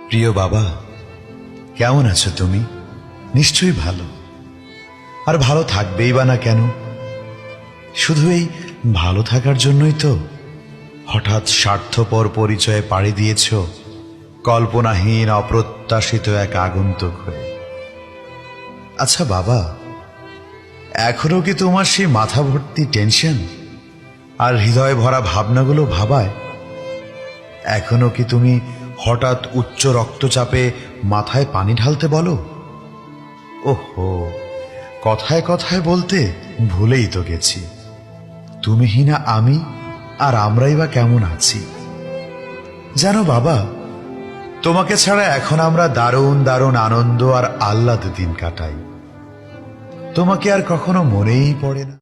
প্রিয় বাবা, কেমন আছো তুমি? নিশ্চয়ই ভালো। আর ভালো থাকবেই বা না কেন? শুধু এই ভালো থাকার জন্যই তো হঠাৎ স্বার্থপর পরিচয়ে পাড়ি দিয়েছ কল্পনাহীন অপ্রত্যাশিত এক আগন্তুক হয়ে। আচ্ছা বাবা, এখনো কি তোমার সেই মাথা ভর্তি টেনশন আর হৃদয় ভরা ভাবনাগুলো ভাবায়? এখনো কি তুমি হঠাৎ উচ্চ রক্তচাপে মাথায় পানি ঢালতে বলো? ওহো, কথায় কথায় বলতে ভুলেই তো গেছি, তুমিহীনা আমি আর আমরাই বা কেমন আছি। জানো বাবা, তোমাকে ছাড়া এখন আমরা দারুণ দারুণ আনন্দ আর আহ্লাদ দিন কাটাই। তোমাকে আর কখনো মনেই পড়ে না।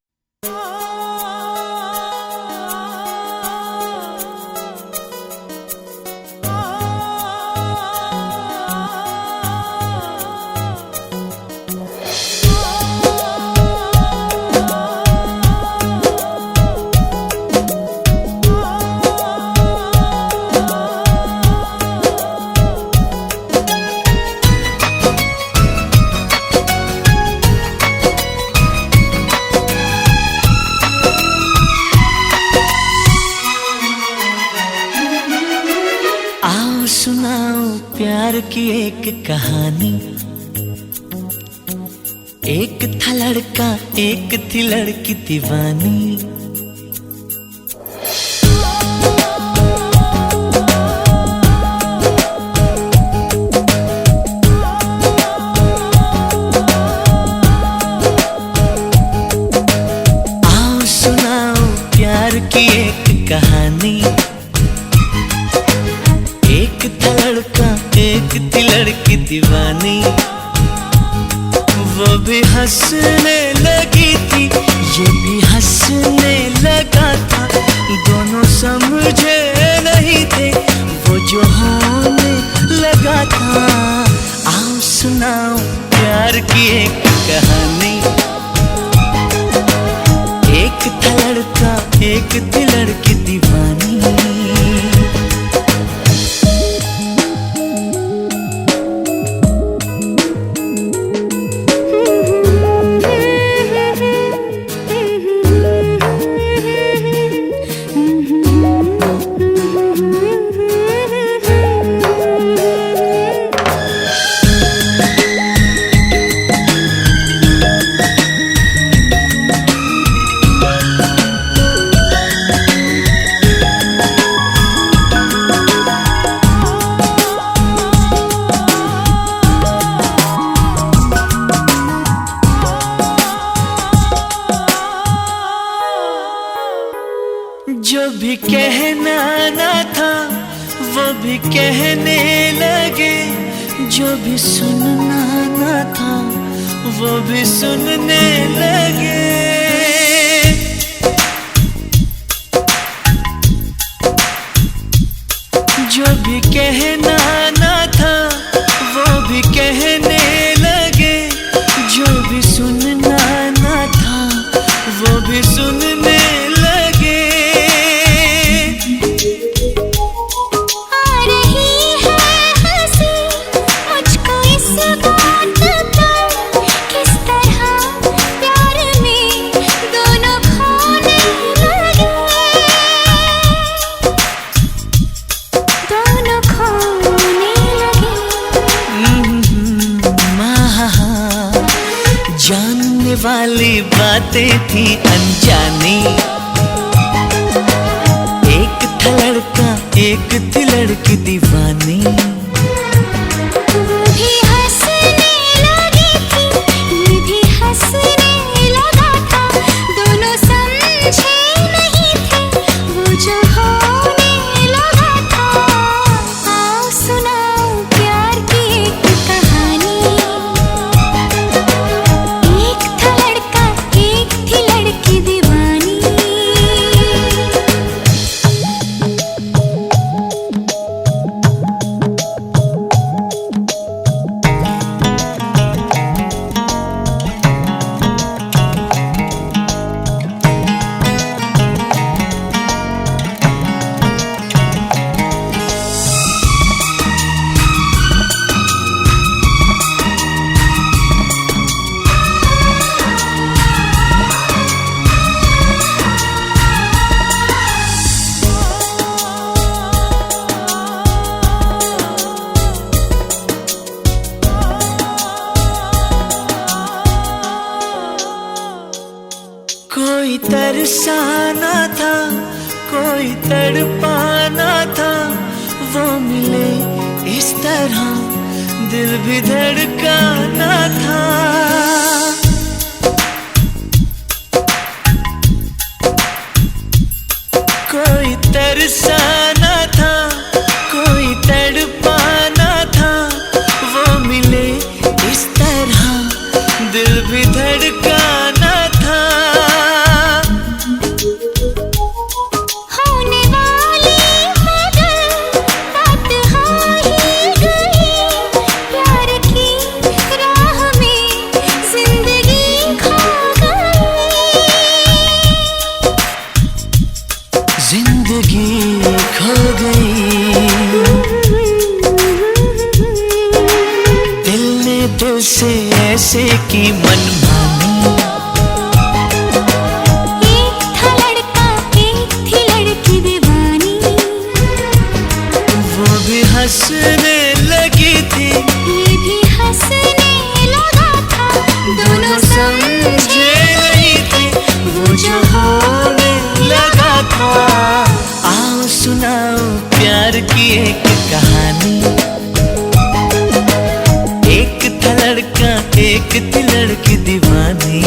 सुनाओ प्यार की एक कहानी। एक था लड़का, एक थी लड़की दीवानी। आओ सुनाओ प्यार की एक कहानी। एक था लड़का, एक थी लड़की दीवानी। वो भी हंसने लगी थी, ये भी हंसने लगा था। दोनों समझे नहीं थे वो जो होने लगा था। आओ सुनाओ प्यार की एक कहानी। एक था लड़का, एक थी लड़की दीवानी। जो भी कहना ना था वो भी कहने लगे। जो भी सुनना ना था वो भी सुनने लगे। जो भी कहना ना था वो भी कहने लगे। जो भी सुनना ना था वो भी सुनने लगे। जानने वाली बातें थी अनजानी। एक था लड़का, एक थी लड़की दीवानी। वो भी हंसने लगी थी, ये भी हंसने लगा था। दोनों समझे नहीं थे वो जो होने लगा था। आओ सुनाओ प्यार की एक कहानी। एक था लड़का, एक थी लड़की दीवानी। तड़पाना था वो मिले इस तरह दिल भी धड़काना था। कोई तरसाना था कोई तड़पाना था वो मिले इस तरह दिल भी धड़काना था। होने वाली मगर बात हो ही गई, प्यार की राह में जिंदगी खो गई। जिंदगी खो गई दिल ने दिल से ऐसे की मनमानी। एक था लड़का एक थी लड़की दीवानी, वो भी हंसने लगी थी ये भी हंसने लगा था। दोनों समझे नहीं थे वो जो होने लगा था। आओ सुनाओ प्यार की एक कहानी। एक था लड़का एक थी लड़की दीवानी।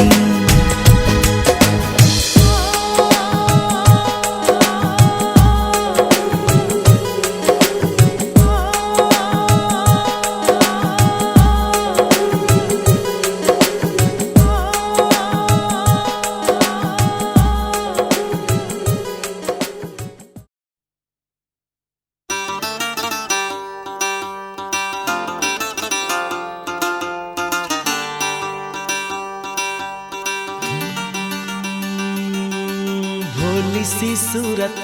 भोली सी सूरत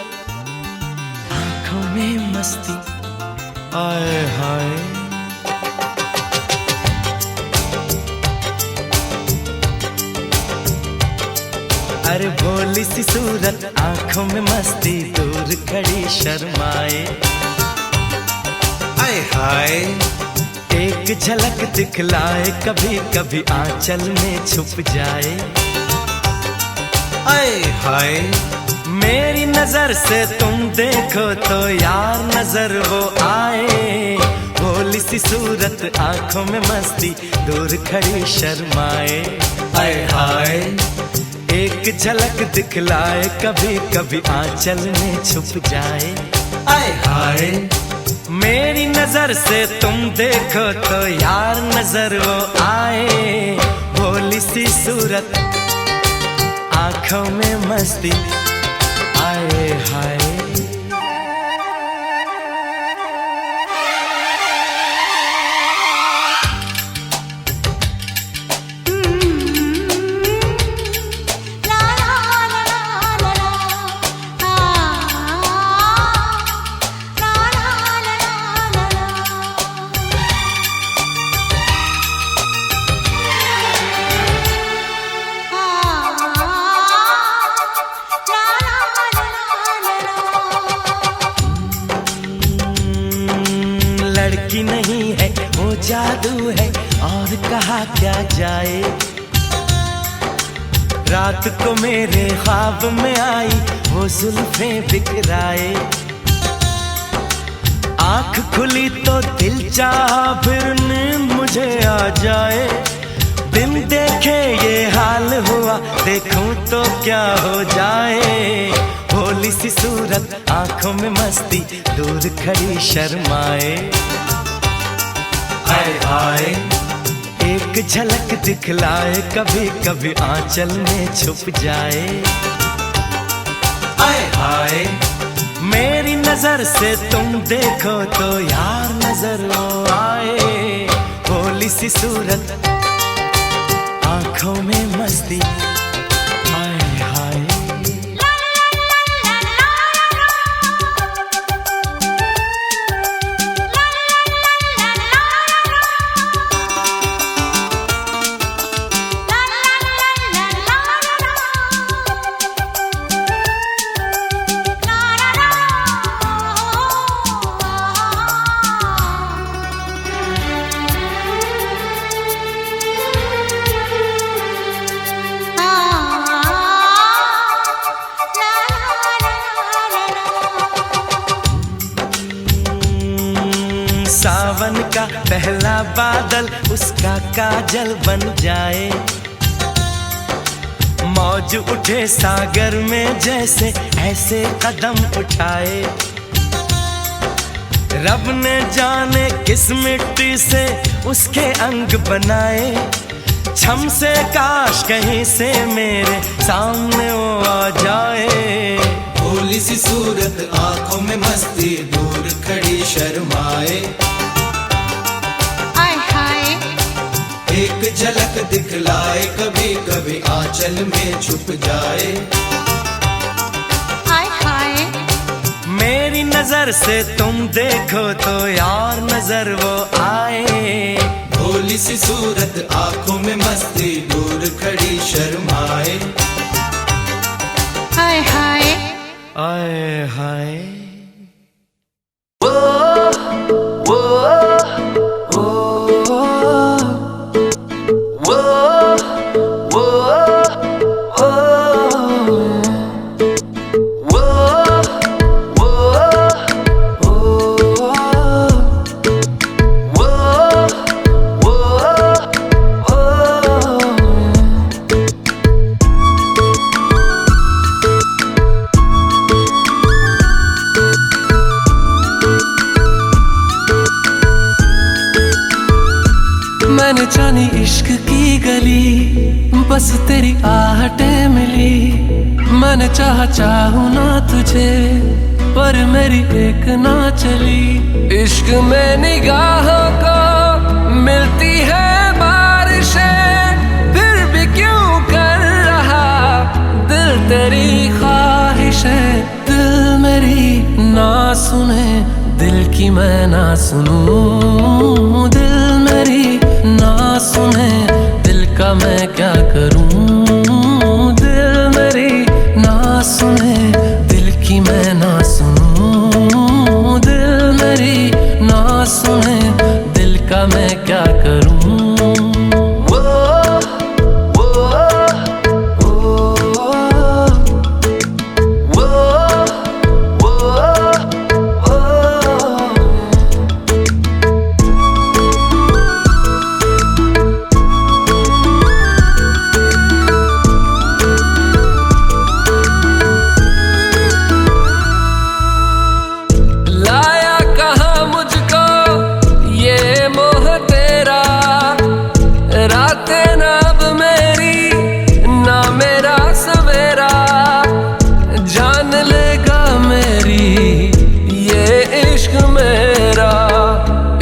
आंखों में मस्ती आए हाय। अरे भोली सी सूरत आंखों में मस्ती दूर खड़ी शर्माए आए हाय। एक झलक दिखलाए कभी कभी आंचल में छुप जाए आए हाय। मेरी नजर से तुम देखो तो यार नजर वो आए। भोली सी सूरत आंखों में मस्ती दूर खड़ी शर्माए आए हाय। एक झलक दिखलाए कभी कभी आंचल में छुप जाए आए हाय। मेरी नजर से तुम देखो तो यार नजर वो आए। भोली सी सूरत आंखों में मस्ती आए हाय। ला ला ला ला ला लड़की नहीं है वो जादू है और कहा क्या जाए। रात को मेरे ख्वाब में आई वो जुल्फें बिखराए। आंख खुली तो दिल चाहा फिर नींद मुझे आ जाए। बिन देखे ये हाल हुआ देखूं तो क्या हो जाए। भोली सी सूरत आंखों में मस्ती दूर खड़ी शर्माए। आए आए एक झलक दिखलाए कभी कभी आंचल में छुप जाए। आए आए मेरी नजर से तुम देखो तो यार नजर वो आए। भोली सी सूरत आंखों में मस्ती आए हाय। आ का पहला बादल उसका काजल बन जाए। मौज उठे सागर में जैसे ऐसे कदम उठाए। रब ने जाने किस मिट्टी से उसके अंग बनाए। छम से काश कहीं से मेरे सामने वो आ जाए। भोली सी सूरत आंखों में मस्ती, दूर खड़ी शर्माए। आय हाय एक झलक दिखलाए, कभी कभी आंचल में छुप जाए। आय हाय मेरी नजर से तुम देखो तो यार नजर वो आए। भोली सी सूरत आंखों में मस्ती, दूर खड़ी शर्माए। आय हाय आए हाय। मैंने जानी इश्क की गली, बस तेरी आहटें मिली। मैंने चाहूँ ना तुझे, पर मेरी एक ना चली। इश्क में निगाहों को मिलती है बारिशें, फिर भी क्यों कर रहा दिल तेरी ख्वाहिशें। दिल मेरी ना सुने, दिल की मैं ना सुनूं। दिल मेरी ना सुने, दिल का मैं क्या करूं। दिल मेरी ना सुने, दिल की मैं ना सुनूं। दिल मेरी ना सुने, दिल का मैं क्या करूं।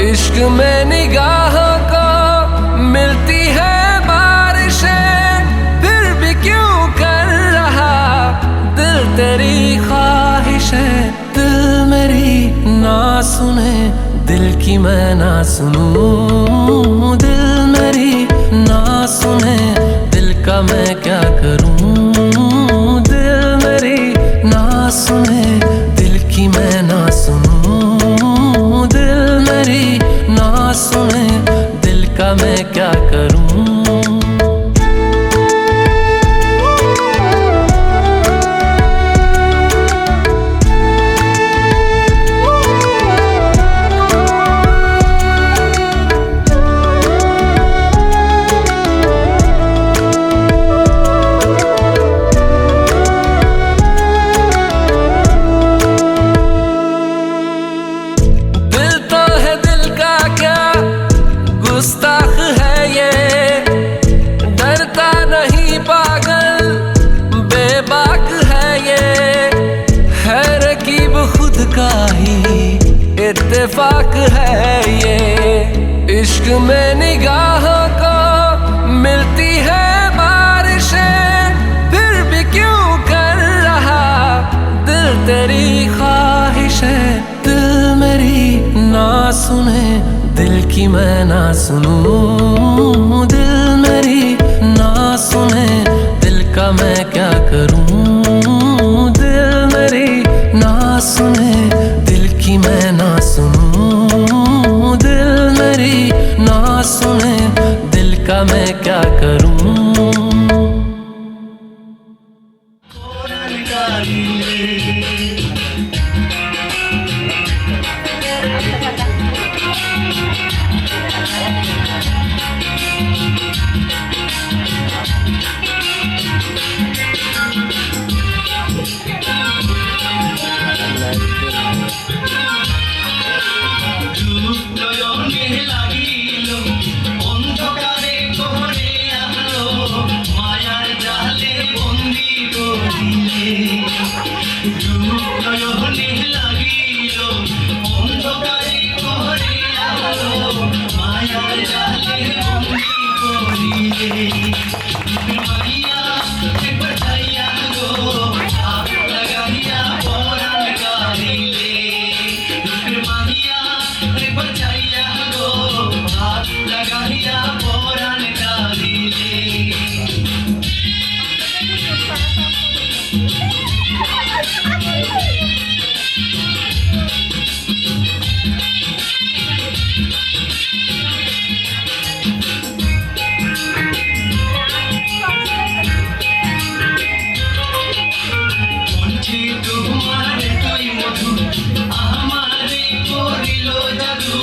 इश्क में निगाहों को मिलती है बारिशें, फिर भी क्यों कर रहा दिल तेरी ख्वाहिशें। दिल मेरी ना सुने, दिल की मैं ना सुनूं। दिल मेरी ना सुने, दिल का मैं क्या करूं। दिल मेरी ना सुने, दिल की मैं ना सुनूं। दिल मेरी ना सुने, दिल का मैं क्या करूं। गुस्ताख है ये, डरता नहीं पागल बेबाक है ये। है रकीब खुद का ही इत्तेफाक है ये। इश्क में निगाहों को मिलती है बारिशें, फिर भी क्यों कर रहा दिल तेरी ख्वाहिशें। दिल मेरी ना सुने, दिल की मैं ना सुनूं। दिल मेरी ना सुने, दिल का मैं क्या करूं। दिल मेरी ना सुने, दिल की मैं ना सुनूं। दिल मेरी ना सुने, दिल का मैं क्या करूं। নয়নে লাগিল অন্ধকারে করে আলো মায়ার জালে বন্দি করিলে মাইয়া একবার চাইয়া গো হাত লাগাইয়া পরাণ কাঁদিলে মাইয়া একবার চাইয়া গো হাত লাগাইয়া পরাণ কাঁদিলে কণ্ঠে তোমার তুই মধু আমারে করিল জাদু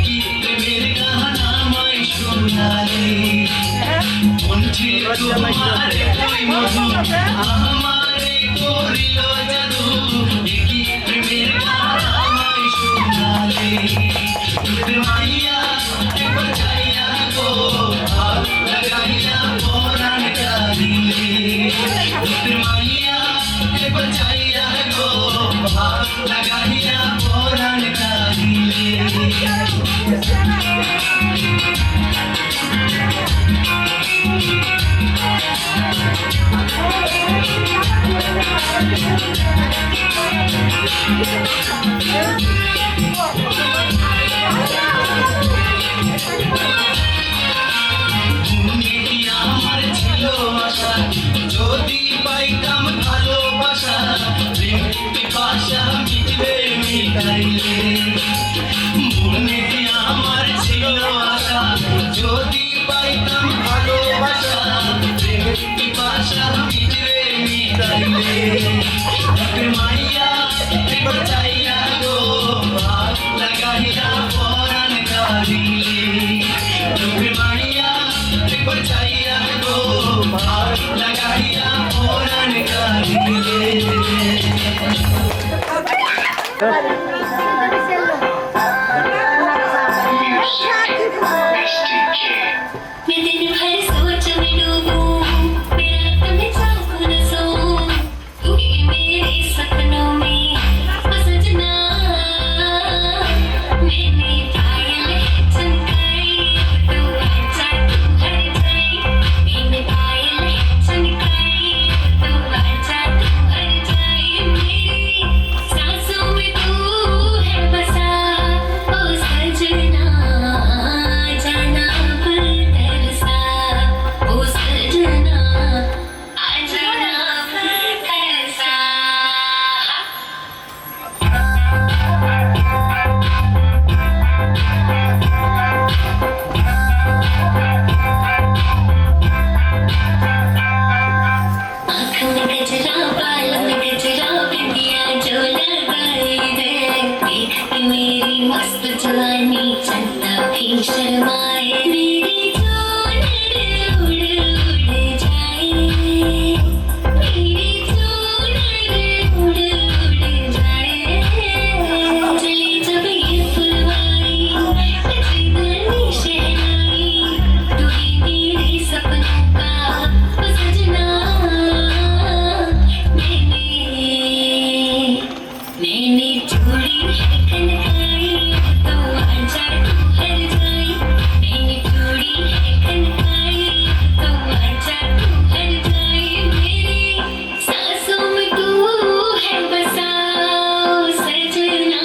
কি প্রেমের গান আমায় শোনালে কণ্ঠে তোমার তুই মধু আমারে করিল জাদু কি প্রেমের গান আমায় শোনালে মাইয়া একবার চাইয়া গো হাত লাগাইয়া পরাণ কাঁদিলে মাইয়া একবার চাইয়া গো হাত লাগাইয়া পরাণ কাঁদিলে আমার ছিল আশা যদি পাইতাম ভালোবাসা প্রেম পিপাসা মিটবে মিটাইলে মনে আমার ছিল আশা যদি পাইতাম ভালোবাসা প্রেম পিপাসা মিটবে মিটাইলে মাইয়া একবার চাইয়া গো হাত লাগাইয়া পরাণ কাঁদিলে মাইয়া একবার চাইয়া গো হাত লাগাইয়া পরাণ কাঁদিলে मैं दिन भर सोच में डूबूं मेरा तुम्हें चाहूं न सोऊं तू ही मेरे सपनों में ओ सजना मैंने पायल चमकाई तू आजा तू हर जाई मैंने पायल चमकाई तू आजा तू हर जाई मेरी सांसों में तू है बसा ओ सजना जाना पर तरसा ओ सजना आ जाना पर तरसा आँख में गजरा बाल में गजरा बिंदिया जो लगाई दे देख के मेरी मस्त जवानी चंदा भी शर्माए मेरी चूनर उड़ उड़ जाए मेरी चूनर उड़ उड़ जाए चली जब ये फुलवारी नचीदनी शहनाई तू ही मेरे सपनों का ओ सजना मैंने चूड़ी है कनकाई तो आजा तू हर जाई मैंने चूड़ी है कनकाई तो आजा तू हर जाई मेरी सांसों में तू है बसा ओ सजना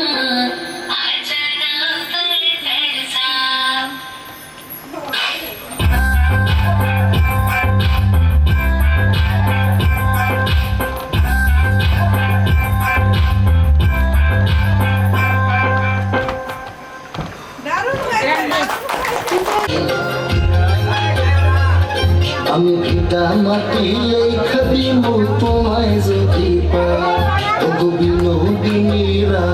आ जाना पर तरसा আমি পিতা মাটি লেখা দিব তোমায় যদি বিনোদিনীরা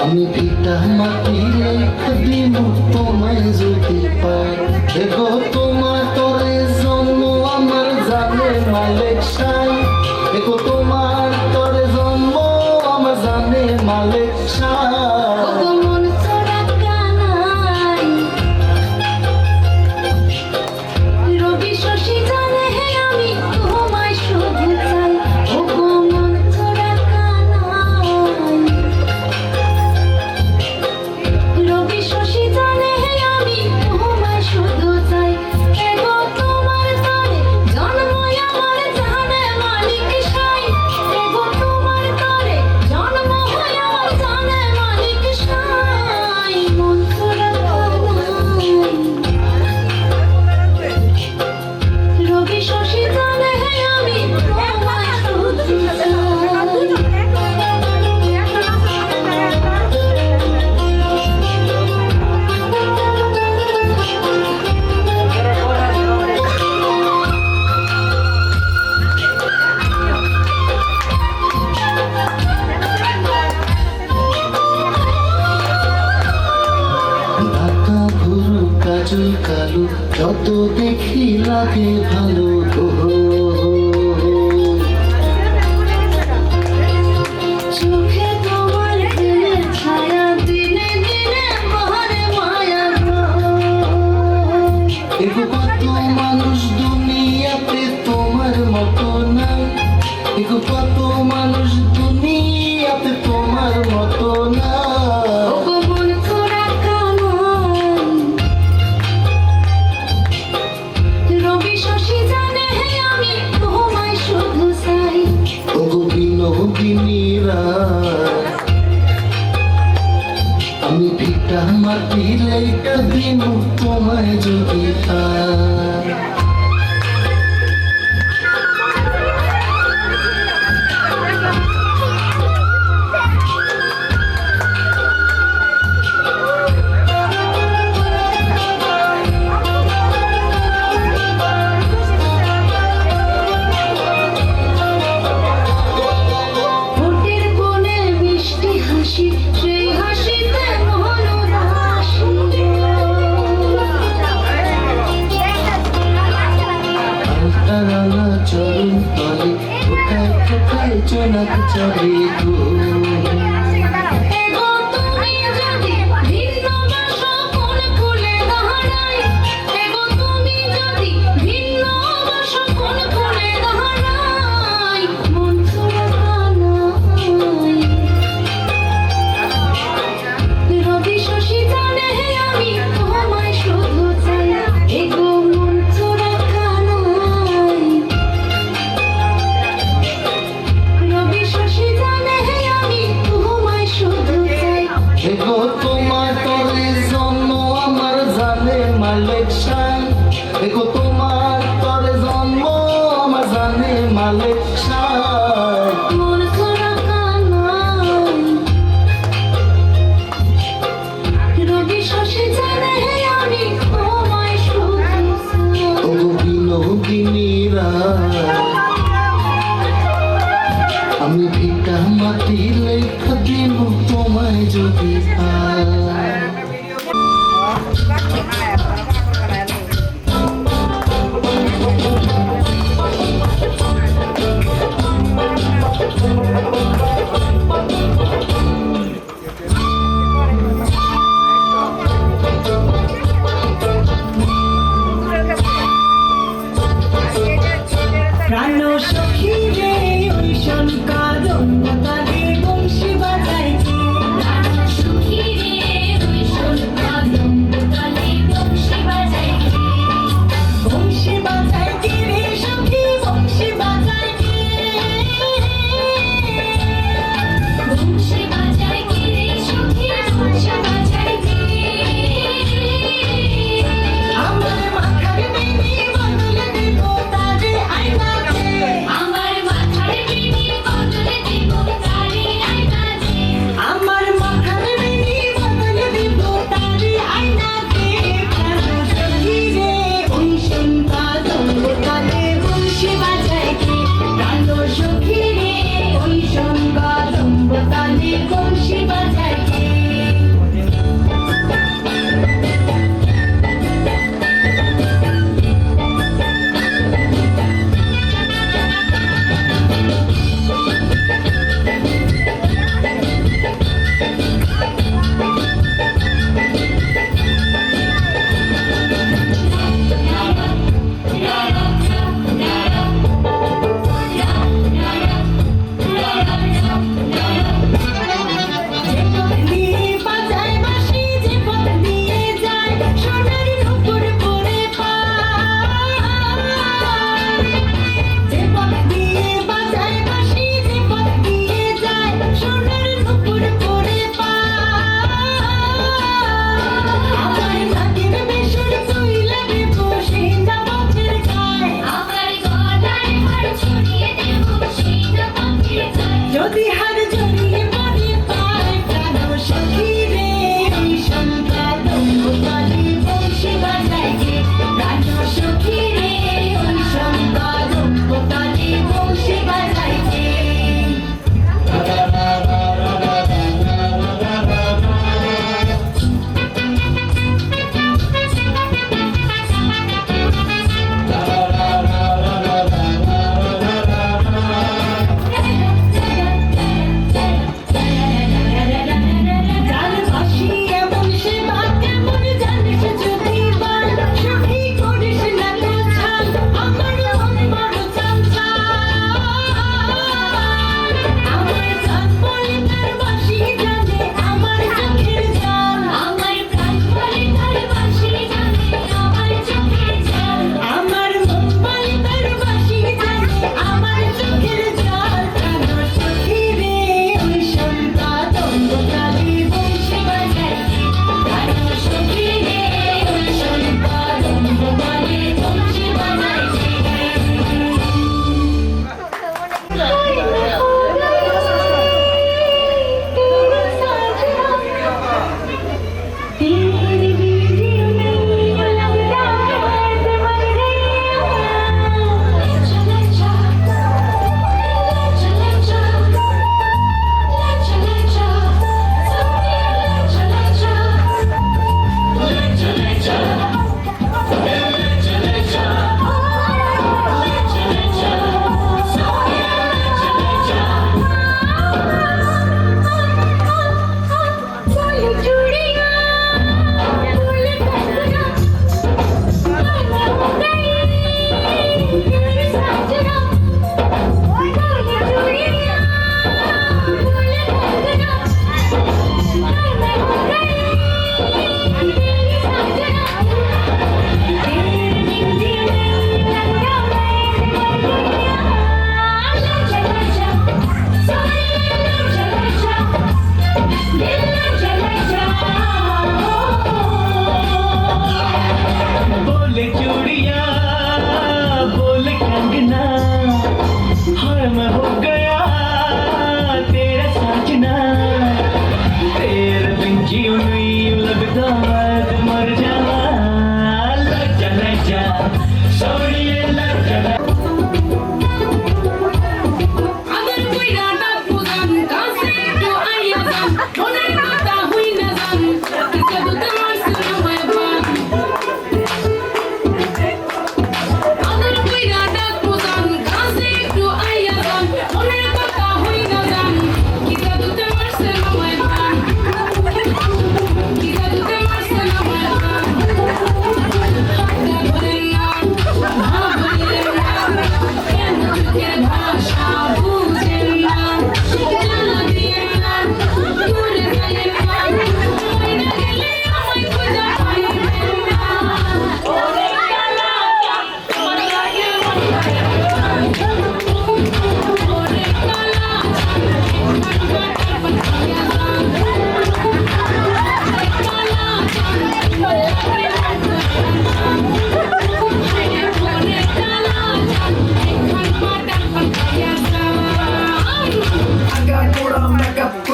আমি পিতা মাটি লেখা দিব তোমায় যদি পাই দেখো তোমার তরে জন্ম আমার জানে মালিক সাই দেখো তোমার তরে জন্ম আমার জানে মালিক সাই রবি শশী জানে হে আমি তোমায় শুধু চাই চুল কালো যত দেখি লাগে ভালো চোখে তোমার প্রেমের ছায়া দিনে দিনে বহরে মায়া গো এগো কত মানুষ দুনিয়াতে তোমার মতো নাই এগো কত মানুষ দুনিয়াতে তোমার মতো না ওগো মন খোরা কামন রবি শশী জানে হে আমি তোমায় শুধু চাই ওগো বিনোদিনীরা আমি ভিটা মাটি লেখা দিন তোমায় যদি পাই ঠোঁটের কোণে মিষ্টি হাসি সেই হাসিতে মোহন উদাসী আলতারানা চরণ তলে কোথায় কোথায় চনাক চড়ে গো এগো তুমি যদি ভিন্ন বাসা কোন ফুলে দাঁড়াই এগো তুমি যদি ভিন্ন বাসা কোন ফুলে দাঁড়াই মন ছড়া কানাই রবি শশী জানে হে আমি তোমায় শুধু চাই এগো মন ছড়া কানাই রবি শশী জানে হে আমি তোমায় শুধু চাই এগো তোমার তরে জন্ম আমার জানে মালিক শান এগো তোমার তরে জন্ম আমার জানে মালিক শান মন ছড়া কানাই রবি শশী জানে হে আমি তোমায় শুধু চাই ওগো বিনোদিনীরা আমি ভিটা মাটি লেখা দিন তোমায় যদি পাই প্রাণ সখী রে ওই শঙ্কার বংশী বাজাইছে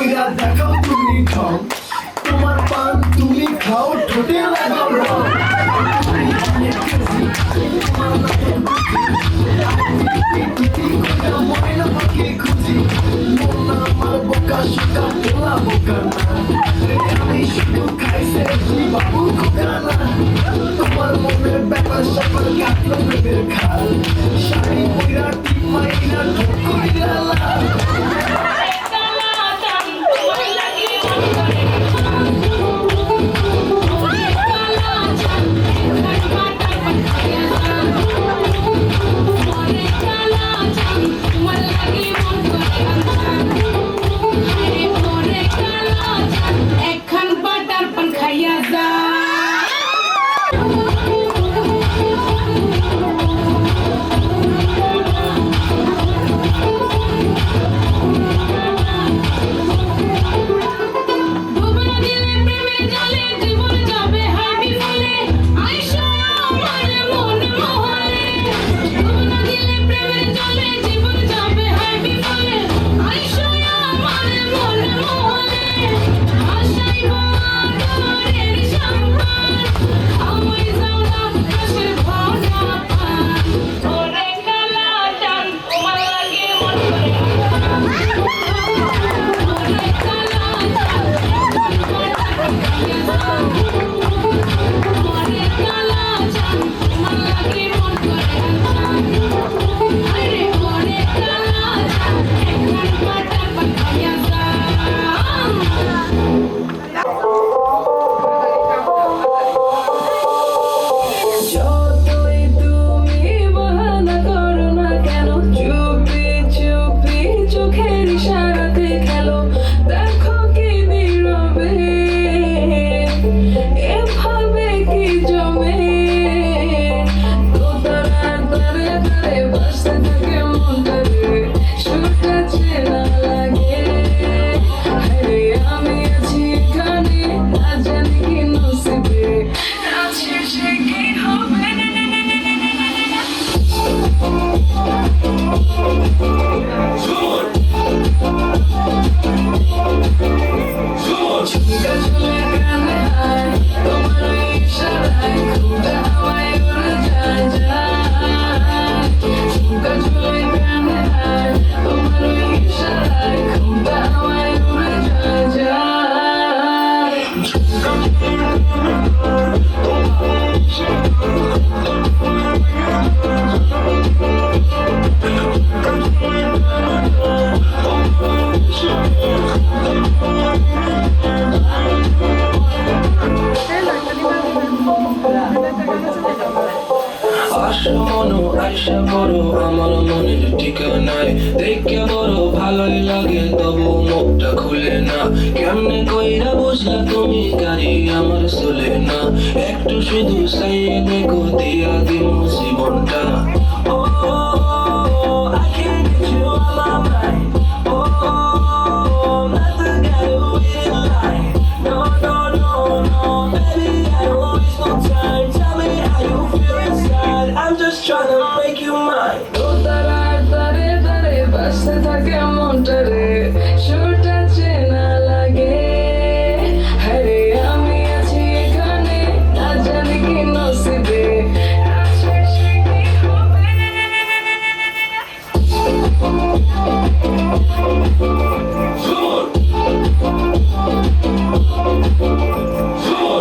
কইরা দেখাও তুমি ঠং তোমার পান তুমি খাও ঠোঁটে লাগাও রং ময়না পাখি খুঁজি মোনা আমার বোকা শোকা তোলা বোকা না আমি শুধু খাইছে তুই বাবু খোকা না তোমার মনের ব্যাপার স্যাপার কাটলো মেয়েদের খাল শাড়ি পইরা টিপ মাইরা ঠোক কইরা লাল আশা করো আমার মনের ঠিকানায় দেখে বড় ভালোই লাগে তবু মুখটা খুলে না কেমনে কইরা বুঝলা তুমি গাড়ি আমার চলে না একটু শুধু চাইয়ে দেখো দিয়া দিম জীবনটা I can't get you on my mind. Not the guy who is lying. No, baby, I don't waste no time. Tell me how you feel inside. I'm just trying to make you mine. বাসতে থাকে মনটারে সুরটা চেনা লাগে হরে আমি আছি এখানে না জানি কি নসিবে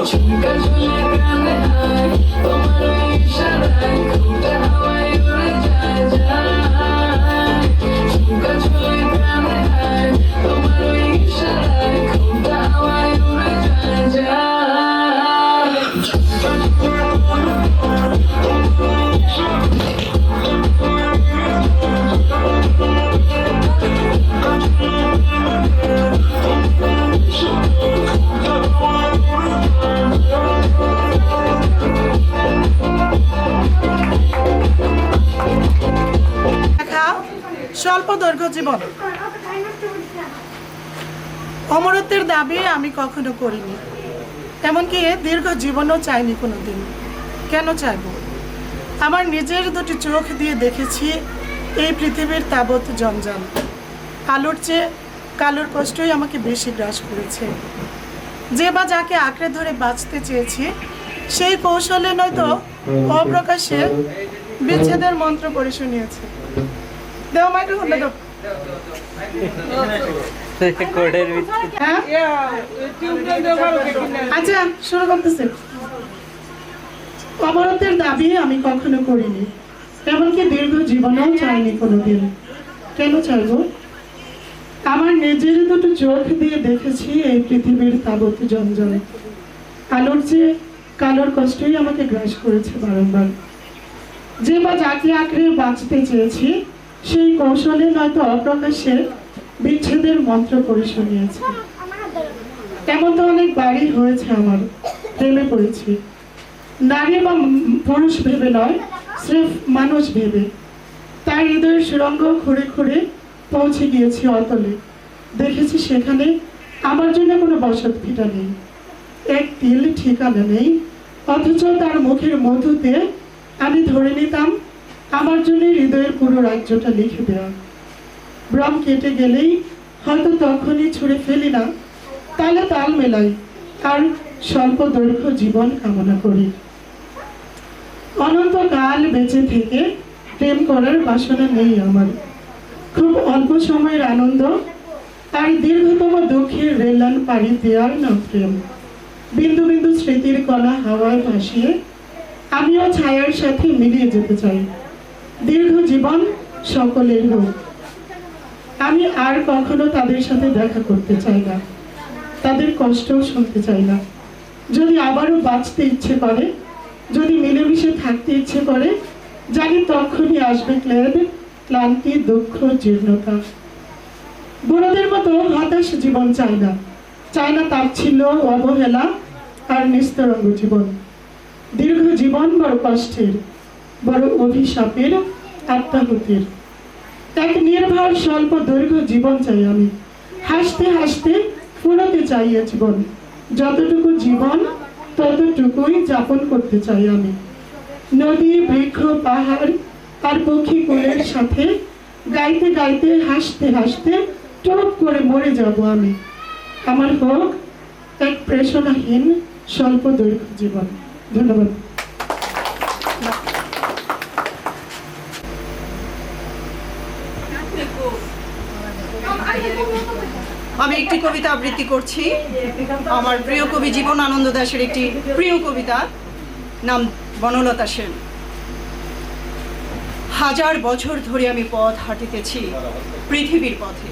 ঝুমকা ঝুলে কানে হায় তোমার ইশারায় ঘুমটা হাওয়ায় উড়ে যায় যায় ঝুমকা ঝুলে কানে হায় তোমার ইশারায় ঘুমটা হাওয়ায় উড়ে যায় যায় স্বল্প দৈর্ঘ্য জীবন অমরত্বের দাবি আমি কখনো করিনি, এমনকি দীর্ঘ জীবনও চাইনি কোনোদিন। কেন চাইব? আমার নিজের দুটি চোখ দিয়ে দেখেছি এই পৃথিবীর তাবৎ জঞ্জাল। আলোর চেয়ে কালোর কষ্টই আমাকে বেশি গ্রাস করেছে। যে বা যাকে আঁকড়ে ধরে বাঁচতে চেয়েছি, সেই কৌশলে নয়তো অপ্রকাশ্যে বিচ্ছেদের মন্ত্র পড়ে শুনিয়েছে। দেও মাইক্রোফোনটা দাও। হ্যাঁ? আচ্ছা, শুরু করতেছি। অবরোধের দাবি আমি কখনো করিনি, এমনকি দীর্ঘ জীবনেও চাইনি কোনোদিন। কেন চাইব? আমার নিজের দুটো চোখ দিয়ে দেখেছি এই পৃথিবীর তাবৎ জঞ্জাল। আলোর চেয়ে কালোর কষ্টই আমাকে গ্রাস করেছে বারংবার। যে বা যাকে আঁকড়ে বাঁচতে চেয়েছি, সেই কৌশলে নয়তো অপ্রকাশ্যে বিচ্ছেদের মন্ত্র করে শুনিয়েছে। এমন তো অনেক বাড়ি হয়েছে আমার, প্রেমে পড়েছি, নারী বা পুরুষ ভেবে নয়, স্রেফ মানুষ ভেবে। তার হৃদয়ের সুরঙ্গ খুঁড়ে খুঁড়ে পৌঁছে গিয়েছি অতলে। দেখেছি সেখানে আমার জন্য কোনো বসত ভিটা নেই, এক তিল ঠিকানা নেই, অথচ তার মুখের মধুতে আমি ধরে নিতাম আমার জন্য হৃদয়ের পুরো রাজ্যটা লিখে দেওয়া। ভ্রম কেটে গেলেই হয়তো তখনই ছুঁড়ে ফেলি না, তালে তাল মেলাই আর স্বল্প দৈর্ঘ্য জীবন কামনা করি। অনন্তকাল বেঁচে থেকে প্রেম করার বাসনা নেই আমার। খুব অল্প সময়ের আনন্দ আর দীর্ঘতম দুঃখের রেলান পাড়ি দেওয়ার না প্রেম। বিন্দু বিন্দু স্মৃতির কণা হাওয়ায় ভাসিয়ে আমিও ছায়ার সাথে মিলিয়ে যেতে চাই। দীর্ঘ জীবন সকলের হোক। আমি আর কখনো তাদের সাথে দেখা করতে চাই না, তাদের কষ্টও শুনতে চাই না। যদি আবারও বাঁচতে ইচ্ছে করে, যদি মিলেমিশে থাকতে ইচ্ছে করে, জানি তখনই আসবে ক্লেদ, ক্লান্তি, দুঃখ, জীর্ণতা। বুড়োদের মতো হতাশ জীবন চাই না, চাই না তাচ্ছিল্য, অবহেলা আর নিস্তরঙ্গ জীবন। দীর্ঘ জীবন বড় কষ্টের, বড় অভিশাপের, আত্মাহুতির। এক নির্ভর স্বল্প দৈর্ঘ্য জীবন চাই আমি। হাসতে হাসতে ফুরোতে চাই এ জীবন। যতটুকু জীবন ততটুকুই যাপন করতে চাই আমি। নদী, বৃক্ষ, পাহাড় আর পক্ষী কুলের সাথে গাইতে গাইতে, হাসতে হাসতে টপ করে মরে যাব আমি। আমার হোক এক প্রেষণাহীন স্বল্প দৈর্ঘ্য জীবন। ধন্যবাদ। আমি একটি কবিতা আবৃত্তি করছি। আমার প্রিয় কবি জীবনানন্দ দাশের একটি প্রিয় কবিতা, নাম বনলতা সেন। হাজার বছর ধরে আমি পথ হাঁটিতেছি পৃথিবীর পথে।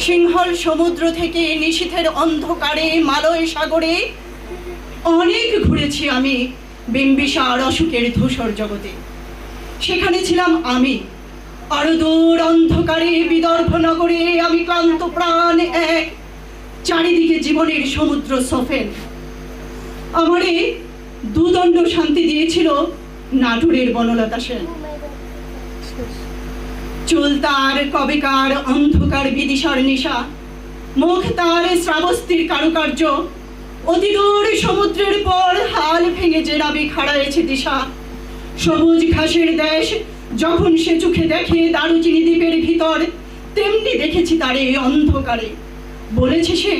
সিংহল সমুদ্র থেকে নিশীথের অন্ধকারে, মালয় সাগরে অনেক ঘুরেছি আমি বিম্বিসার অশোকের ধূসর জগতে। সেখানে ছিলাম আমি, আরো দূর অন্ধকারে বিদর্ভ নগরে আমি ক্লান্ত প্রাণ এক, চারিদিকে জীবনের সমুদ্র সফেন। আমারে দুদণ্ড শান্তি দিয়েছিল নাটোরের বনলতা সেন। চুল তার কবেকার অন্ধকার বিদিশার নিশা, মুখ তার শ্রাবস্তির কারুকার্য, অতিদূর সমুদ্রের পর হাল ভেঙে যে নাবিক হারায়েছে দিশা। সবুজ ঘাসের দেশ যখন সে চোখে দেখে দারুচিনি দ্বীপের ভিতর, তেমনি দেখেছি তারে অন্ধকারে। বলেছে সে,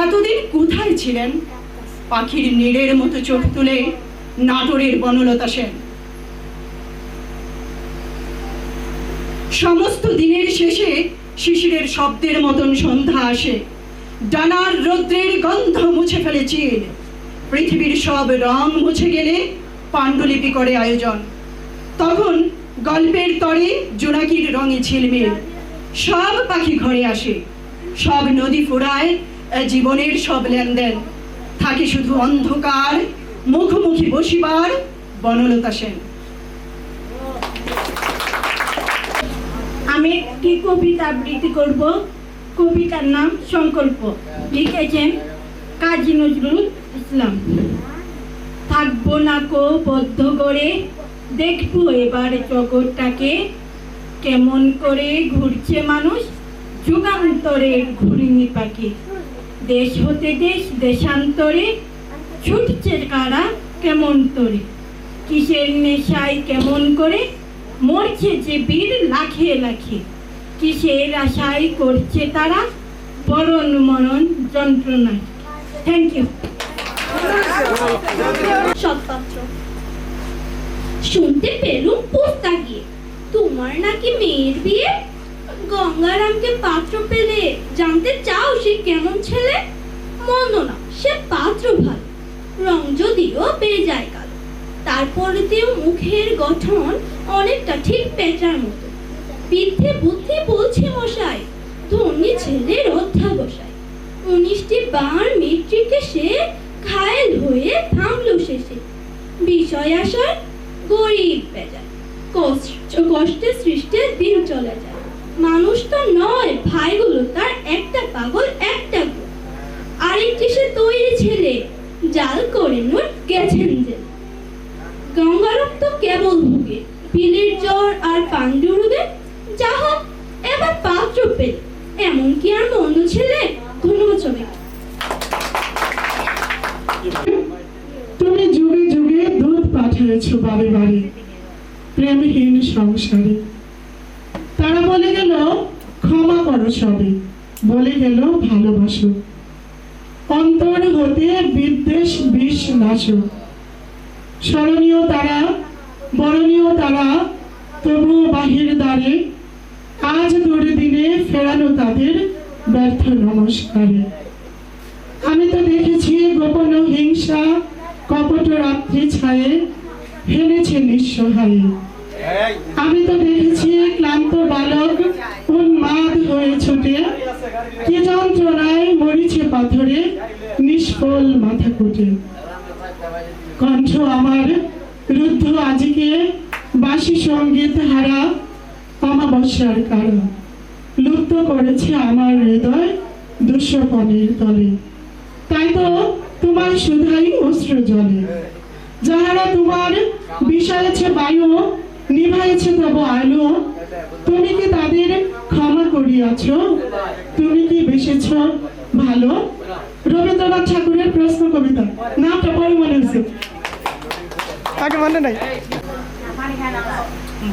এতদিন কোথায় ছিলেন? পাখির নীড়ের মতো চোখ তুলে নাটোরের বনলতা সেন। সমস্ত দিনের শেষে শিশিরের শব্দের মতন সন্ধ্যা আসে, ডানার রৌদ্রের গন্ধ মুছে ফেলে চির। পৃথিবীর সব রং মুছে গেলে পাণ্ডুলিপি করে আয়োজন। তখন গল্পের তরে জোনাকির রঙে ঝিলমিল, সব পাখি ঘরে আসে, সব নদী ফুরায় জীবনের সব লেনদেন। থাকে শুধু অন্ধকার, মুখোমুখি বসিবার বনলতা সেন। আমি একটি কবিতা আবৃত্তি করব। কবিতার নাম সংকল্প, লিখেছেন কাজী নজরুল ইসলাম। থাকবো না কো বদ্ধ করে, দেখবো এবার জগৎটাকে, কেমন করে ঘুরছে মানুষ যুগান্তরের ঘূর্ণি পাখি। দেশ হতে দেশ দেশান্তরে ছুটছে কারা কেমন তরে, কিসের নেশায় কেমন করে মরছে যে বীর লাখে লাখে। কিসের আশায় করছে তারা বরণ মরণ যন্ত্রণায়। Thank you. সৎপাত্র, শুনতে পেলুম পোস্তা গিয়ে তোমার নাকি মেয়ের বিয়ে। গঙ্গারামকে পাত্র পেলে জানতে চাও সে কেমন ছেলে? মন্দ না, সে পাত্র ভালো, রং যদিও পেয়ে যায় কালো, তারপরেতেও মুখের গঠন অনেকটা ঠিক পেঁচার মতো। বিদ্যে বুদ্ধি বলছে মশাই, ধনী ছেলের অধ্যাবসায়। 19টি বার মেট্রিকে সে ঘায়েল হয়ে থামলো শেষে। বিষয় আসার গরিব বেজায়, কষ্টে সৃষ্টে দিন চলে যায়। মানুষ তো নয় ভাইগুলো তার, একটা পাগল একটা গো। আরেকটি সে তৈরি ছেলে, জাল করে নোট গেছেন যে। গঙ্গারাম তো কেবল ভুগে পিলের জ্বর আর পাণ্ডুরুদে। যা হোক এবার পাত্র পেল, এমন কি আর মন্দ ছেলে? ধন্যবাদ সবাই। তুমি যুগে যুগে দুধ পাঠিয়েছ বাড়ি বাড়ি প্রেমহীন সংসারে। তারা বলে গেল ক্ষমা করো সবে, বলে গেল ভালোবাসো, অন্তর হতে বিদ্বেষ বিষ নাশো। স্মরণীয় তারা, বরণীয় তারা, তবু বাহির দ্বারে আজ দুর্দিনে ফেরানো তাদের ব্যর্থ নমস্কারে। আমি তো দেখেছি গোপন হিংসা কপট রাত্রি ছায়ে হেনেছে নিঃসহায়ে। আমি তো দেখেছি ক্লান্ত বালক উন্মাদ হয়ে ছুটে কি যন্ত্রণায় মরিছে পাথরে নিষ্ফল মাথা কুটে। কণ্ঠ আমার রুদ্ধ আজিকে বাসি সঙ্গীত হারা অমাবস্যার কারা। লুপ্ত করেছে আমার হৃদয় দুঃস্বপনের তলে। তাই তো তোমার সুধাই অশ্রু জলে। যাহারা তোমার বিষয়েছে বায়ু, নিভাইছে তব আলো, তুমি কি তাদের ক্ষমা করিয়াছ? তুমি কি বেসেছ ভালো? রবীন্দ্রনাথ ঠাকুরের প্রশ্ন কবিতা। নামটা পরে মনে হচ্ছে, আগে মনে নাই।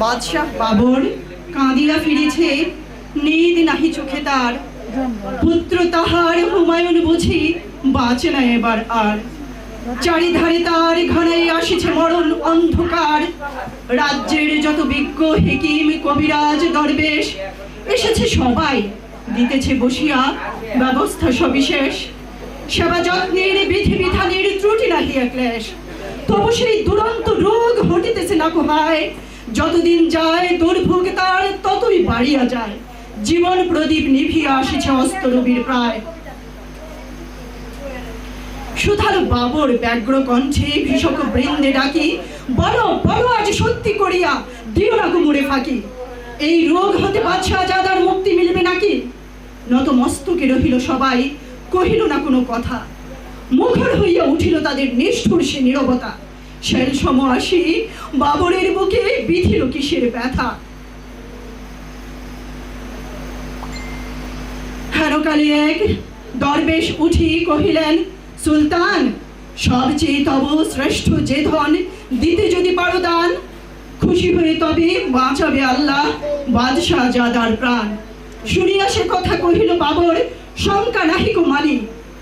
বাদশাহ বাবর কাঁদিয়া ফিরেছে, নিদ নাহি চোখে তার। পুত্র তাহার হুমায়ুন বুঝি বাঁচে না এবার আর। চারিধারে তার ঘনাই আসিছে মরণ অন্ধকার। রাজ্যের যত বিজ্ঞ হেকিম কবিরাজ দরবেশ এসেছে সবাই, দিতেছে বসিয়া ব্যবস্থা সবিশেষ। সেবা যত্নের বিধি বিধানের ত্রুটি নাহিয়া ক্লেশ, তবু সেই দুরন্ত রোগ হটিতেছে না কোহায়। যতদিন যায় দুর্ভোগ তার ততই বাড়িয়া যায়, জীবন প্রদীপ নিভিয়া আসিছে অস্তরবীর প্রায়। সুধার বাবর ব্যগ্র কণ্ঠে ভীষক বৃন্দে ডাকি, বলো বলো আজ সত্যি করিয়া, দিও না কুমুরে ফাঁকি। এই রোগ হতে বাদশাহ জাদার মুক্তি মিলবে নাকি? নত মস্তকে রহিল সবাই, কহিল না কোনো কথা। মুখর হইয়া উঠিল তাদের নিষ্ঠুর সে নীরবতা। শেল সম আসি বাবরের বুকে বিধিল কিসের ব্যথা। হেরকালে এক দরবেশ উঠি কহিলেন, সুলতান সবচেয়ে তব শ্রেষ্ঠ যে ধন, দিতে যদি পারো দান, খুশি হয়ে তবে বাঁচাবে আল্লাহ বাদশাহ জাদার প্রাণ। শুনিয়া সে কথা কহিল বাবর, শঙ্কা নাহি কো মানি,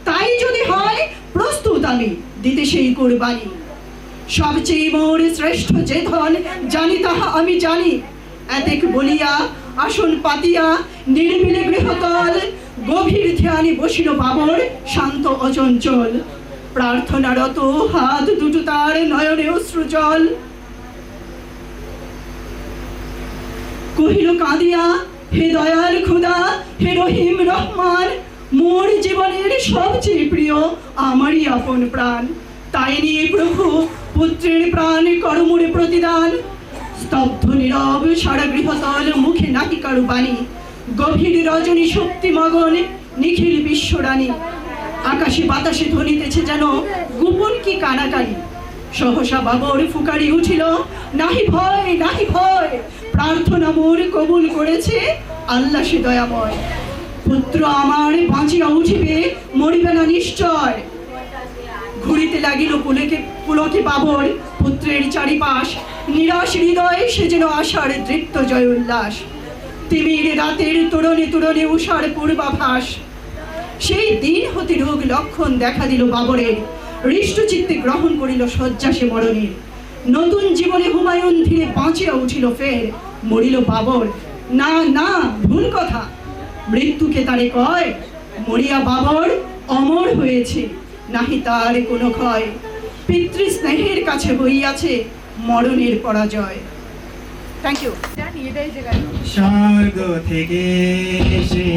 তাই যদি হয় প্রস্তুত আমি দিতে সেই কুরবানি। সবচেয়ে মোর শ্রেষ্ঠ যে ধন জানি তাহা আমি জানি। এতেক বলিয়া আসন পাতিয়া নির্বিলে গৃহতল, গভীর ধ্যানে বসিল বাবর শান্ত অচঞ্চল। প্রার্থনারত হাত দুটো তার নয়নে অশ্রু জল। কহিল কাঁদিয়া, হে দয়াল খোদা, হে রহিম রহমান, মোর জীবনের সবচেয়ে প্রিয় আমারই আপন প্রাণ। তাই নিয়ে প্রভু পুত্রের প্রাণ করমুরে প্রতিদান। স্তব্ধ নীরব সারা গৃহতল, মুখে নাকি কারু বাণী। গভীর রজনী শক্তি মগন নিখিল বিশ্বরানী। আকাশে বাতাসে ধ্বনিতেছে যেন গোপন কি কানাকানি। সহসা বাবর ফুকারি উঠিল, নাহি ভয় নাহি ভয়, প্রার্থনা মোর কবুল করেছে আল্লাহ সে দয়াময়। পুত্র আমার বাঁচিয়া উঠিবে, মরিবে না নিশ্চয়। ঘুরিতে লাগিল পুলকে বাবর পুত্রের চারিপাশ, নিরাশ হৃদয় সে যেন আশার দৃপ্ত জয় উল্লাস। তিমির রাতের তোরণে তোরণে উষার পূর্বাভাস। সেই দিন হতে রোগ লক্ষণ দেখা দিল বাবরের, হৃষ্টচিত্তে গ্রহণ করিল শয্যা সে মরণের। নতুন জীবনে হুমায়ুন ধীরে বাঁচিয়া উঠিল ফের, মরিল বাবর। না না, ভুল কথা, মৃত্যুকে তারে কয়, মরিয়া বাবর অমর হয়েছে, নাহি তার কোনো ক্ষয়। পিতৃস্নেহের কাছে হইয়াছে মরণের পরাজয়। Thank you. স্বর্গ থেকে এসে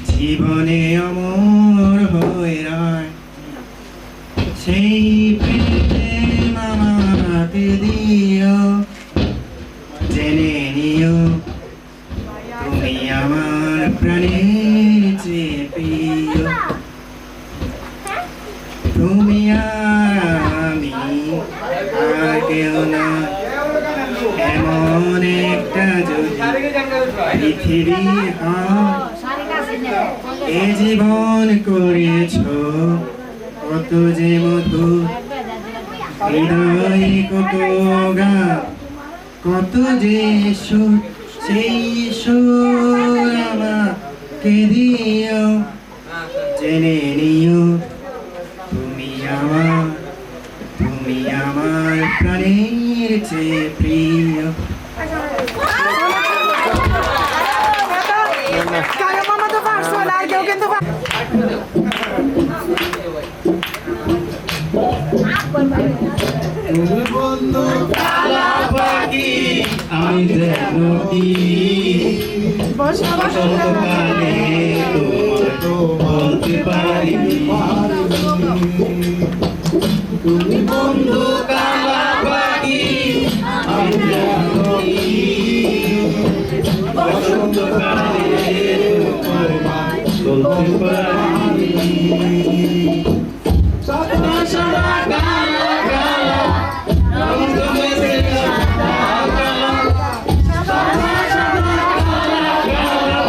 জীবনে অমর হয়ে রয়, সেই প্রেম আমাকে দিও, জেনে নিও তুমি আমার প্রাণের চেয়ে প্রিয়। তুমি আর আমি আর কেউ না, এমন একটা যদি পৃথিবী হয়। এ জীবন করেছ কত যে মধু, হৃদয় কত গান, কত যে সুর, সেই সুর আমাকে দিও, জেনে নিও তুমি আমার প্রাণের চেয়ে প্রিয়। বন্ধু কালা পাখি আমি যেন কি, বসন্তকালে বলতে পারি। তুমি বন্ধু কালা পাখি আমি যেন কি, বসন্তকালে বলতে পারি। সাদা কালা কালা রঙ মেশে সাদা কালা, সাদা সাদা কালা কালা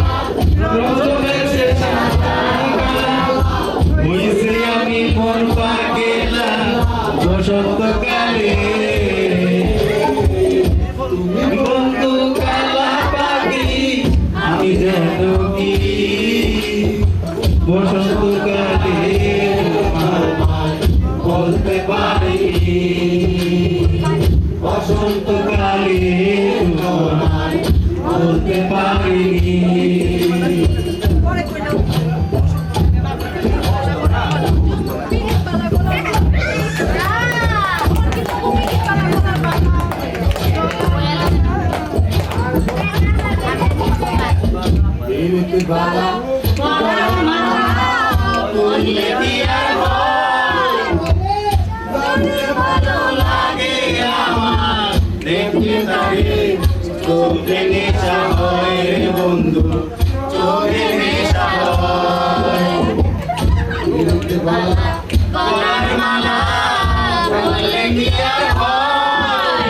রঙ মেশে সাদা কালা। হইছে আমি মন পাগেলা বসন্তকালে, তুমি বন্ধু কালা পাখি আমি যেন কি, বসন্তকালে বলতে পারি। বসন্তকালে বলতে পারি। চোখে নেশা হয় রে বন্ধু, চোখে নেশা হয়। গলার মালা বললে কি আর হয়,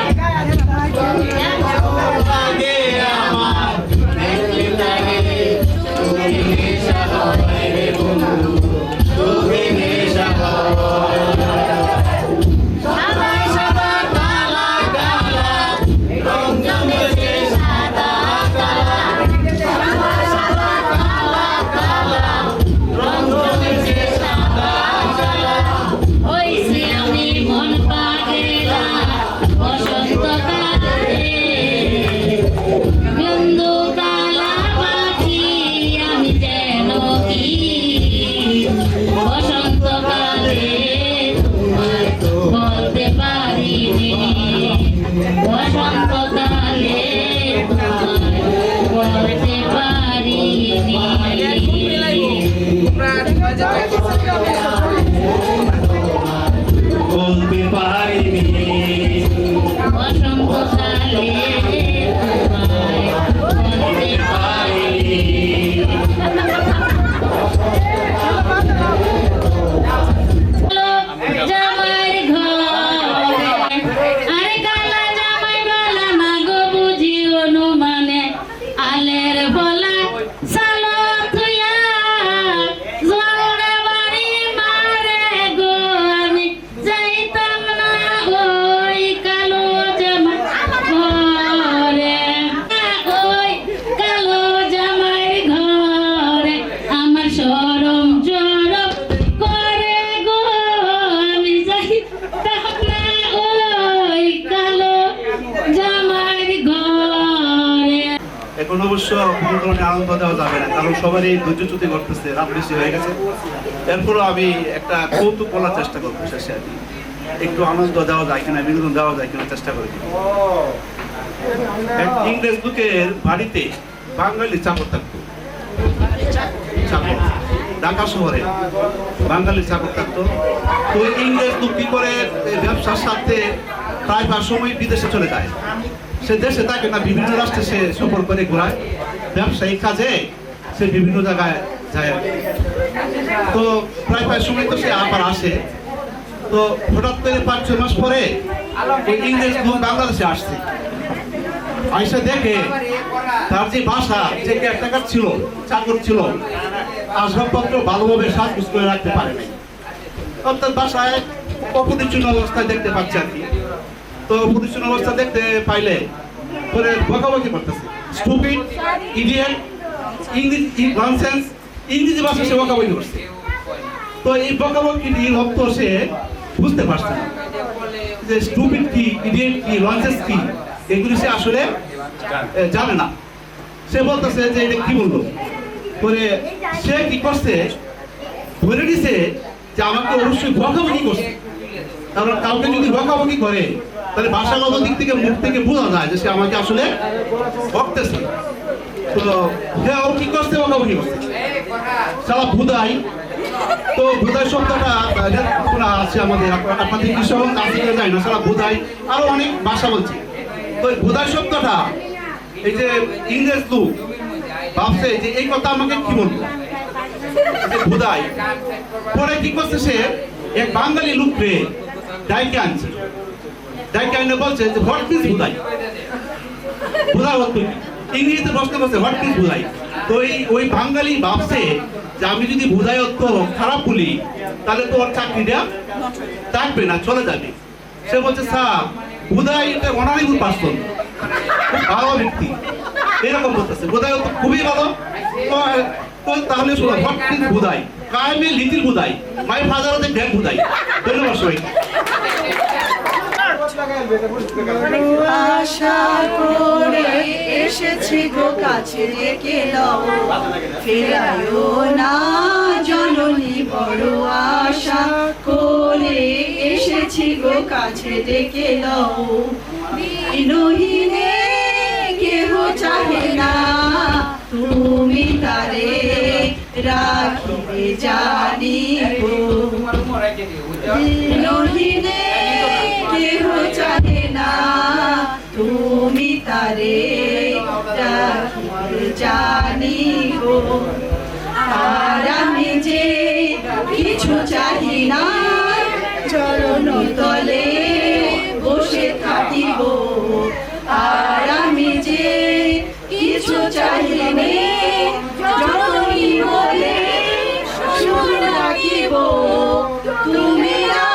লাগে আমার দেখলে লাগে, চোখে নেশা হয় রে বন্ধু, চোখে নেশা হয়। সাদা সাদা কালা কালা রঙ জমেছে সাদা কালা, সাদা সাদা কালা কালা রঙ জমেছে সাদা কালা। হইছে আমি মন পাগেলা বসন্তকালে, বন্ধু কালা পাখি আমি যেন কি, বসন্তকালে তোমায় বলতে পারিনি, বসন্তকালে তোমায় বলতে পারিনি। বলতে পারিনি, বসন্তকালে তোমায় বলতে পারিনি। জামাইর ঘরে আরে কালা জামাই বলা না গো বুঝি অনুমানে, আলের বলা সালো থুয়া জোরে বাড়ি মা কারণে আনন্দ দেওয়া যাবে না, কারণ সবারই ধৈর্যচ্যুতি করতেছে, রাত বেশি হয়ে গেছে। এরপরও আমি একটা কৌতুক বলার চেষ্টা করবো শেষে, আর কি একটু আনন্দ দেওয়া যায় কিনা, বিনোদন দেওয়া যায় কিনা চেষ্টা করি। এক ইংরেজ লোকের বাড়িতে বাঙালি চাকর থাকতো, চাকর, ঢাকা শহরে বাঙালি চাকর থাকতো। তো ইংরেজ লোক কি করে ব্যবসার সাথে প্রায় সময় বিদেশে চলে যায়। সে দেশে থাকে না, বিভিন্ন রাষ্ট্রে সে সফর করে ঘোরায়, ব্যবসায়িক কাজে সে বিভিন্ন জায়গায় যায়। তো প্রায় সময় তো সে আবার আসে। তো হঠাৎ করে 5-6 মাস পরে ওই ইংরেজ লোক বাংলাদেশে আসছে। আইসা দেখে তার যে বাসা, যে কেয়ারটেকার ছিল, চাকর ছিল, আসবাবপত্র ভালোভাবে সাজগুজ করে রাখতে পারে নাই। অর্থাৎ বাসায় অপরিচ্ছন্ন অবস্থায় দেখতে পাচ্ছে আর কি। তো অপরিচ্ছন্ন অবস্থা দেখতে পাইলে পরে বকাবকি করতেছে, স্টুপিড, ইডিয়েট, ইংরেজি ননসেন্স, ইংরেজি ভাষা সে বকাবকি করছে। তো এই বকাবকি অর্থ সে বুঝতে পারছে না যে স্টুপিড কি, ইডিয়েট কি, ননসেন্স কি, এগুলি সে আসলে জানে না। সে বলতেছে যে এটা কি বললো। পরে সে কি করছে, ধরে নিছে যে আমাকে অবশ্যই বকাবকি করছে। কারণ কাউকে যদি বকাবকি করে তাহলে ভাষাগত দিক থেকে, মুখ থেকে বোঝা যায় যে সে আমাকে আসলে বকতেছে। তো হ্যাঁ, ও কি করছে, বকাবকি করছে, সারা ভুদাই। তো ভুদাই শব্দটা আছে আমাদের, আপনাদের কি সব কাছে যায় না, সারা ভুদাই, আরো অনেক ভাষা বলছে। তো ভুদাই শব্দটা এই যে ইংরেজ লোক ভাবছে যে এই কথা আমাকে কি বলবো, ভুদাই। পরে কি করছে, সে এক বাঙালি লোককে ডাইকে আনছে, ডাইকে আনে বলছে যে হোয়াট মিন্স ভুদাই, ভুদাই অর্থ কি, ইংরেজিতে প্রশ্ন করছে হোয়াট মিন্স ভুদাই। তো ওই বাঙালি ভাবছে যে আমি যদি ভুদাই অর্থ খারাপ বলি তাহলে তো ওর চাকরিটা থাকবে না, চলে যাবে। সে বলছে স্যার, ভুদাই এটা অনারেবল পার্সন, খুব ভালো ব্যক্তি, এরকম বলতেছে। ভুদাই অর্থ খুবই ভালো। তাহলে শোনো, হোয়াট মিন্স ভুদাই, আই এম এ লিটল ভুদাই, my father was a great ভুদাই। ধন্যবাদ সবাই। আশা করে এসেছি গো কাছে রেখে লও, ফেরায়ও না জননী, বড় আশা করে এসেছি গো কাছে রেখে লও। বিনহীনে কেহ চাহে না, তুমি তারে রাখিবে জানিব। বিনহীনে কেহ চাহে না, তুমি তারে রাখিবে জানিব। আর আমি যে কিছু চাহি না, চরণ তলে বসে থাকিব। আর আমি যে কিছু চাহি নে, জননী বলে শুন রাখিব। তুমি না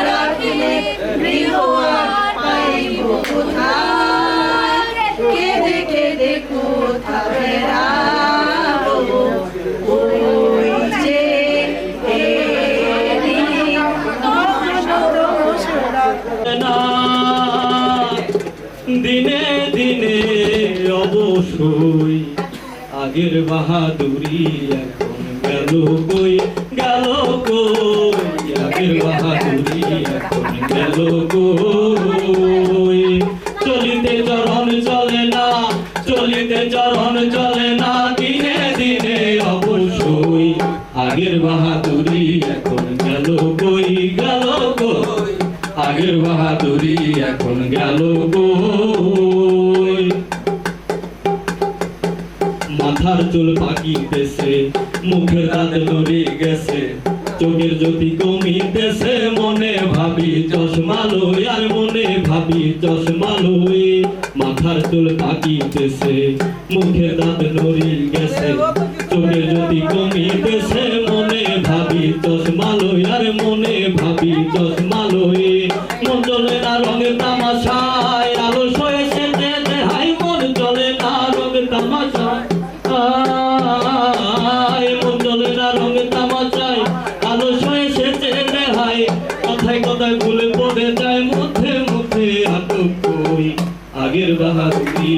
রাখিলে গৃহ আর পাইব কোথায়, কেঁদে কেঁদে কোথা বেড়াবো। ওই যে দিনে দিনে অবশ্যই আগের বাহাদুরি এখন গেল কই, গেল কই, আগের বাহাদুরি এখন গেল কই। চলিতে চরণ চলে না, চলিতে চরণ চলে না, দিনে দিনে অবশ্যই আগের বাহাদুরি এখন গেল কই, গেল কই, আগের বাহাদুরি এখন গেল কই। মাথার চুল পাকিতেছে, মুখের দাঁত নড়ে গেছে, চোখের জ্যোতি কমিতেছে, মনে ভাবি চশমা লই, আর মনে ভাবি চশমা লই। মাথার চুল পাকিতেছে, মুখের দাঁত নড়ে গেছে, চোখের জ্যোতি কমিতেছে, মনে ভাবি চশমা লই, আর মনে ভাবি চশমা লই। মন চলে না রঙের তামাশায়, আলস হয়েছে হাই, মন চলে না রঙের তামাশায়, মন চলে না রঙের তামাশায়, আলস হয়েছে হাই। কথায় কথায় ভুলে পড়ে যায়, মধ্যে মধ্যে আটক কই, আগের বাহাদুরি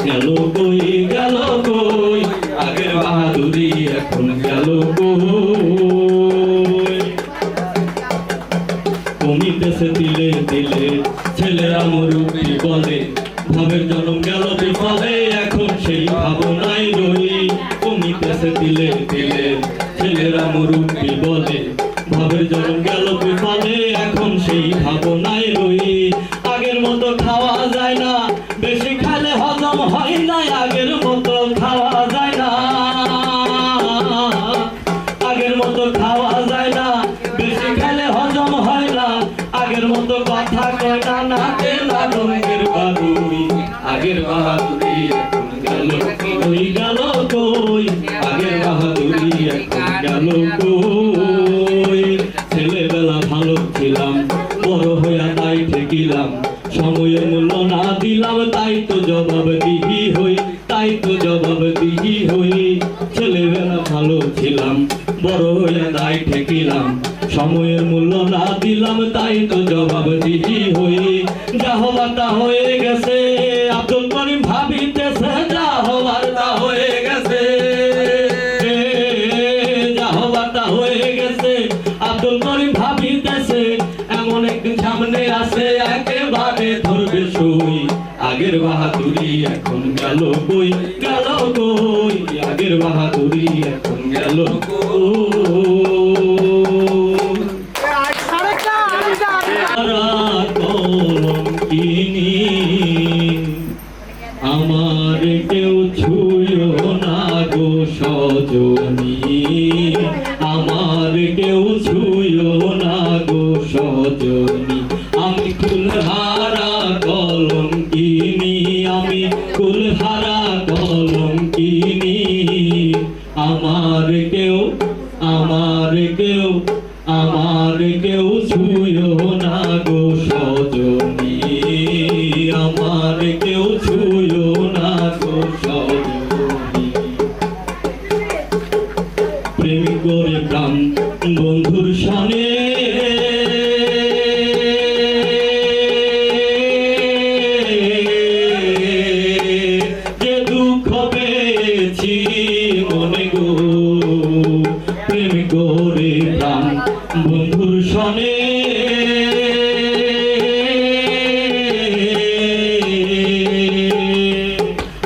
গেল কই, গেল কই, কই কমিতেছে দিলে দিলে ছেলেরা মুরুব্বি বলে ভাবের জন্ম গেল বিফলে এখন সেই ভাবনায় রই কমিতেছে দিলে দিলে ছেলেরা মুরুব্বি বলে ভাবের জন্ম গেল বিফলে এখন সেই ভাবনায় রই আগের মতো খাওয়া যায় না বেশি খেলে হজম হয় না আগের মতো খাওয়া যায় না আগের মতো খাওয়া যায় না বেশি খেলে হজম হয় না আগের মতো কথা কয় না নাতে না রঙের বাদুড়ি আগের বাহাদুরি এখন গেল কই গেল কই আগের বাহাদুরি এখন গেল কই ছেলেবেলা ভালো ছিলাম বড় হইয়া তাই ঠেকিলাম সময়ের মূল্য না দিলাম তাই তো জবাব দিহি হই তাই তো জবাব দিহি হই ছেলেবেলা ভালো ছিলাম বড় হইয়া তাই ঠেকিলাম সময়ের মূল্য না দিলাম তাই তো জবাব দিহি হই যা হবার তা হয়ে গেছে আব্দুল করিম ভাবিতেছে যা হবার তা হয়ে গেছে যা হবার তা হয়ে গেছে আব্দুল করিম ভাবিতেছে এমন একদিন সামনে আসে একেবারে ধরবে সই আগের বাহাদুরি এখন গেল কই গেল কই আগের বাহাদুরি এখন গেল কলঙ্কিনী আমার কেউ ছুঁয়ো না গো সজনী আমার কেউ ছুঁয়ো না গো সজনী আমি কুলহারা কলঙ্কিনী আমি কুলহারা কলঙ্কিনী আমার কেউ ছুঁয়ো না গো সজনী আমার কেউ ছুঁয়ো না গো সজনী প্রেম করে প্রাণ বন্ধুর সনে যে দুঃখ পেয়েছি মনে গো প্রেম করে প্রাণ বন্ধুর সনে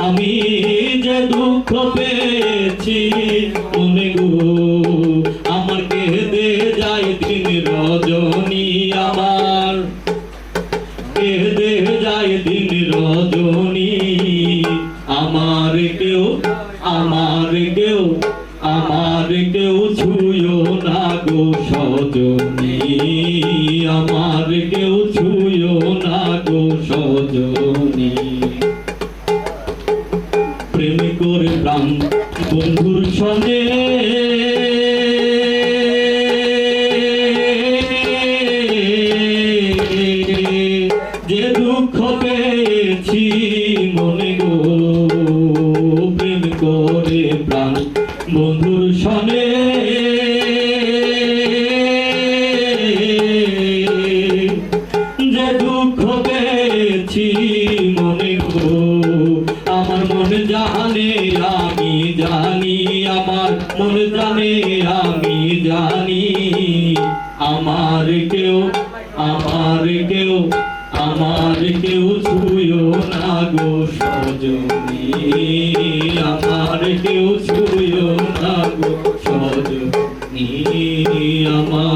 আমি যে দুঃখ পেয়েছি মনে গো আমার কেঁদে যায় দিন রজনী আমার কেঁদে যায় দিন রজনী আমার কেউ ছুঁয়ো না গো সজনী আমার কেউ ছুঁয়ো না গো সজনী প্রেম করে প্রাণ বন্ধুর সঙ্গে যে দুঃখ পেয়েছি মনে গো প্রেম করে প্রাণ বন্ধুর সঙ্গে যে দুঃখ পেয়েছি মনে গো আমার মন জানে আমি জানি আমার মন জানে আমি জানি আমার কেউ ছুঁয়ো না গো সজনী আমার কেউ ছুঁয়ো না গো সজনী আমার